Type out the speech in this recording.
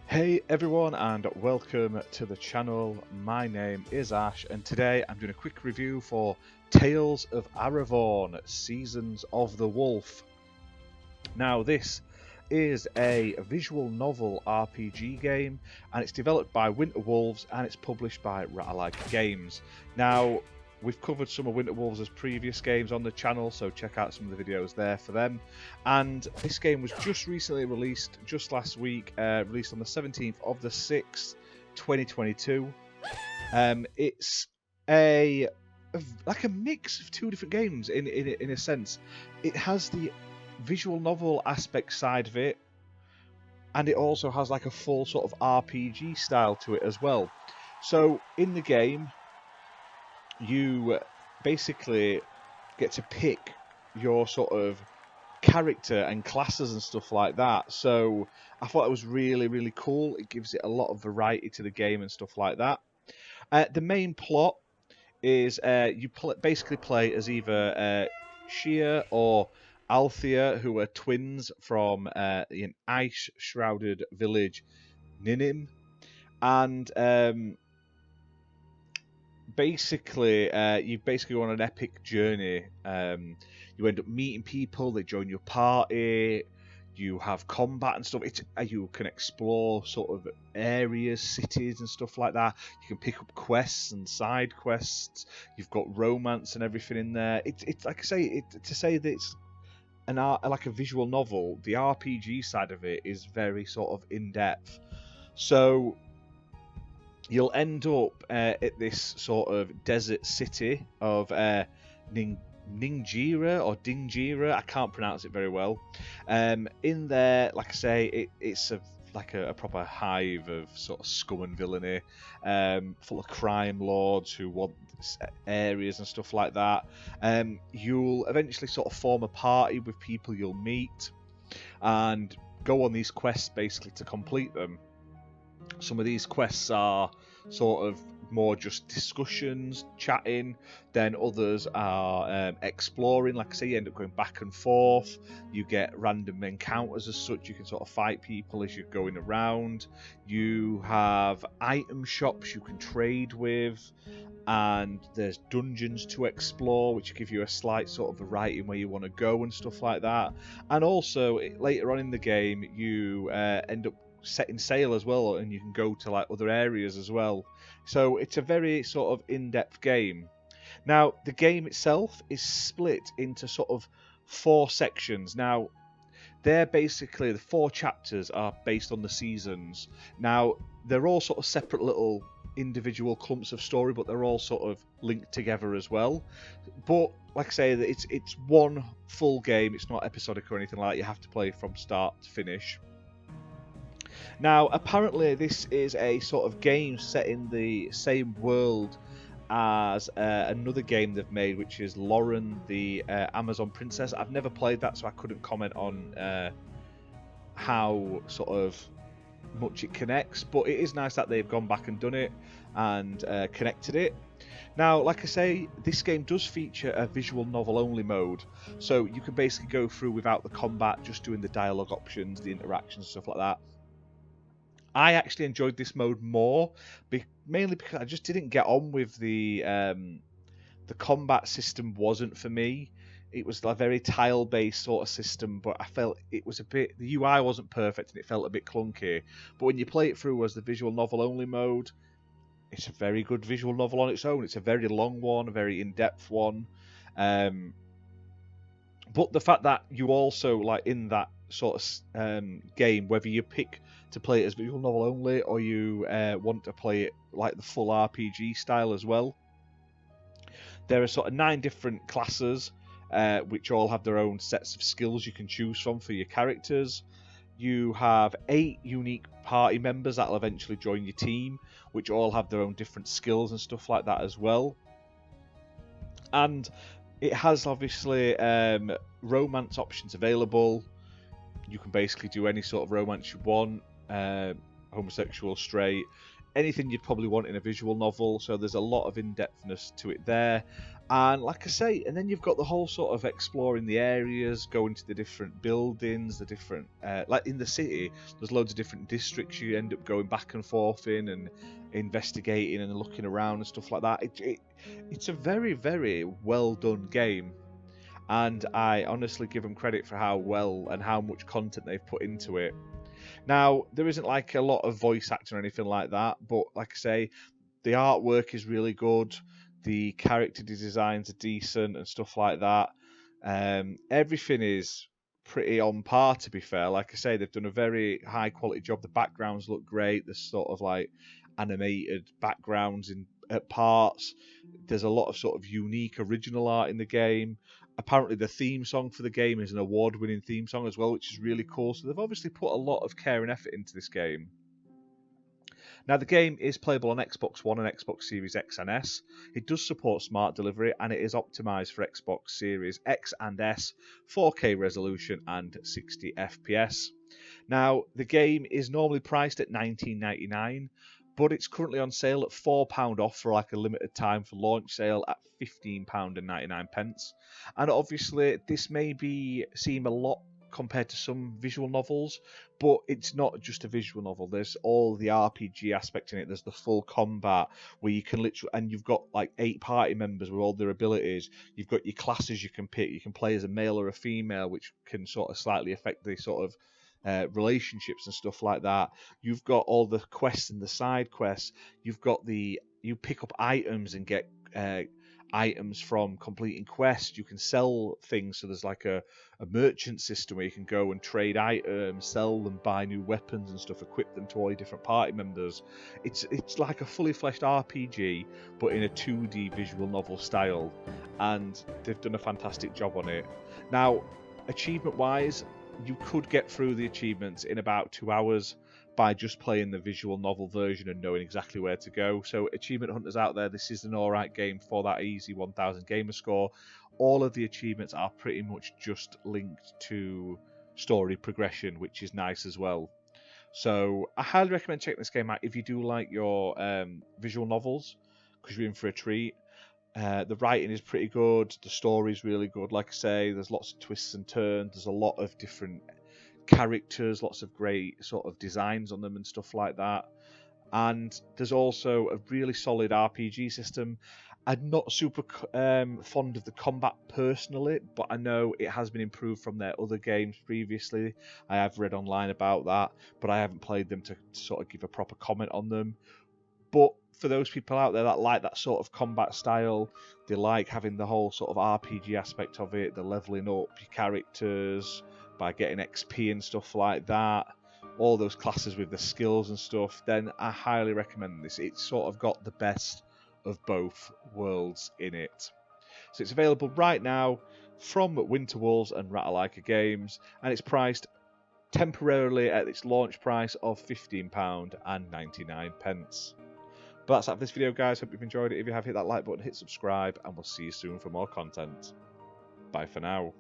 Hey everyone and welcome to the channel. My name is Ash and today I'm doing a quick review for Tales of Aravorn, Seasons of the Wolf. Now this is a visual novel RPG game and it's developed by Winter Wolves and it's published by Ratalaika Games. Now we've covered some of Winter Wolves' previous games on the channel, so check out some of the videos there for them. And this game was just recently released, just last week, released on the 17th of the 6th, 2022. It's like a mix of two different games in a sense. It has the visual novel aspect side of it, and it also has like a full sort of RPG style to it as well. So in the game, you basically get to pick your sort of character and classes and stuff like that. So I thought it was really cool. It gives it a lot of variety to the game and stuff like that. The main plot is you basically play as either Shea or Althea, who are twins from an ice-shrouded village, Ninim, and basically, you basically go on an epic journey. You end up meeting people, they join your party, you have combat and stuff. You can explore sort of areas, cities and stuff like that. You can pick up quests and side quests. You've got romance and everything in there. It's like I say, to say that it's like a visual novel, the RPG side of it is very sort of in-depth. So you'll end up at this sort of desert city of Dingirra. I can't pronounce it very well. In there, like I say, it's like a proper hive of sort of scum and villainy, full of crime lords who want areas and stuff like that. You'll eventually sort of form a party with people you'll meet and go on these quests basically to complete them. Some of these quests are sort of more just discussions, chatting, then others are exploring. Like I say, you end up going back and forth. You get random encounters as such. You can sort of fight people as you're going around. You have item shops you can trade with, and there's dungeons to explore which give you a slight sort of variety in where you want to go and stuff like that. And also later on in the game you end up setting sail as well, and you can go to like other areas as well. So it's a very sort of in-depth game. Now the game itself is split into sort of 4 sections. Now they're basically, the 4 chapters are based on the seasons. Now they're all sort of separate little individual clumps of story, but they're all sort of linked together as well. But like I say, it's one full game. It's not episodic or anything like that. You have to play from start to finish. Now, apparently this is a sort of game set in the same world as another game they've made, which is Lauren, the Amazon Princess. I've never played that, so I couldn't comment on how sort of much it connects, but it is nice that they've gone back and done it and connected it. Now, like I say, this game does feature a visual novel only mode, so you can basically go through without the combat, just doing the dialogue options, the interactions, stuff like that. I actually enjoyed this mode more, mainly because I just didn't get on with the combat system. Wasn't for me. It was a very tile-based sort of system, but I felt it was a bit, the UI wasn't perfect and it felt a bit clunky. But when you play it through as the visual novel only mode, it's a very good visual novel on its own. It's a very long one, a very in-depth one. But the fact that you also, like in that sort of game, whether you pick to play it as visual novel only or you want to play it like the full RPG style as well, there are sort of 9 different classes which all have their own sets of skills you can choose from for your characters. You have 8 unique party members that will eventually join your team, which all have their own different skills and stuff like that as well. And it has obviously romance options available. You can basically do any sort of romance you want, homosexual, straight. anything you'd probably want in a visual novel, so there's a lot of in-depthness to it there. And like I say, and then you've got the whole sort of exploring the areas, going to the different buildings, the different, like in the city, there's loads of different districts you end up going back and forth in and investigating and looking around and stuff like that. It's a very, very well done game. And I honestly give them credit for how well and how much content they've put into it. Now, there isn't like a lot of voice acting or anything like that, but like I say, the artwork is really good. The character designs are decent and stuff like that. Everything is pretty on par, to be fair. Like I say, they've done a very high quality job. The backgrounds look great. There's sort of like animated backgrounds in at parts. There's a lot of sort of unique original art in the game. Apparently the theme song for the game is an award-winning theme song as well, which is really cool. So they've obviously put a lot of care and effort into this game. Now, the game is playable on Xbox One and Xbox Series X and S. It does support smart delivery, and it is optimized for Xbox Series X and S, 4K resolution and 60 FPS. Now, the game is normally priced at $19.99, but it's currently on sale at £4 off for like a limited time for launch sale at £15.99. And obviously, this may seem a lot compared to some visual novels, but it's not just a visual novel. There's all the RPG aspect in it. There's the full combat where you can literally, and you've got like 8 party members with all their abilities. You've got your classes you can pick. You can play as a male or a female, which can sort of slightly affect the sort of relationships and stuff like that. You've got all the quests and the side quests. You pick up items and get items from completing quests. You can sell things, so there's like a merchant system where you can go and trade items, sell them, buy new weapons and stuff, equip them to all your different party members. It's like a fully fleshed RPG, but in a 2D visual novel style, and they've done a fantastic job on it. Now, achievement wise, you could get through the achievements in about 2 hours by just playing the visual novel version and knowing exactly where to go. So achievement hunters out there, this is an alright game for that easy 1000 gamer score. All of the achievements are pretty much just linked to story progression, which is nice as well. So I highly recommend checking this game out if you do like your visual novels, because you're in for a treat. The writing is pretty good, the story is really good. Like I say, there's lots of twists and turns, there's a lot of different characters, lots of great sort of designs on them and stuff like that. And there's also a really solid RPG system. I'm not super fond of the combat personally, but I know it has been improved from their other games previously. I have read online about that, but I haven't played them to sort of give a proper comment on them. But for those people out there that like that sort of combat style, they like having the whole sort of RPG aspect of it, the leveling up your characters by getting XP and stuff like that, all those classes with the skills and stuff, then I highly recommend this. It's sort of got the best of both worlds in it. So it's available right now from Winter Wolves and Ratalaika Games, and it's priced temporarily at its launch price of £15.99. But that's it for this video, guys. Hope you've enjoyed it. If you have, hit that like button, hit subscribe, and we'll see you soon for more content. Bye for now.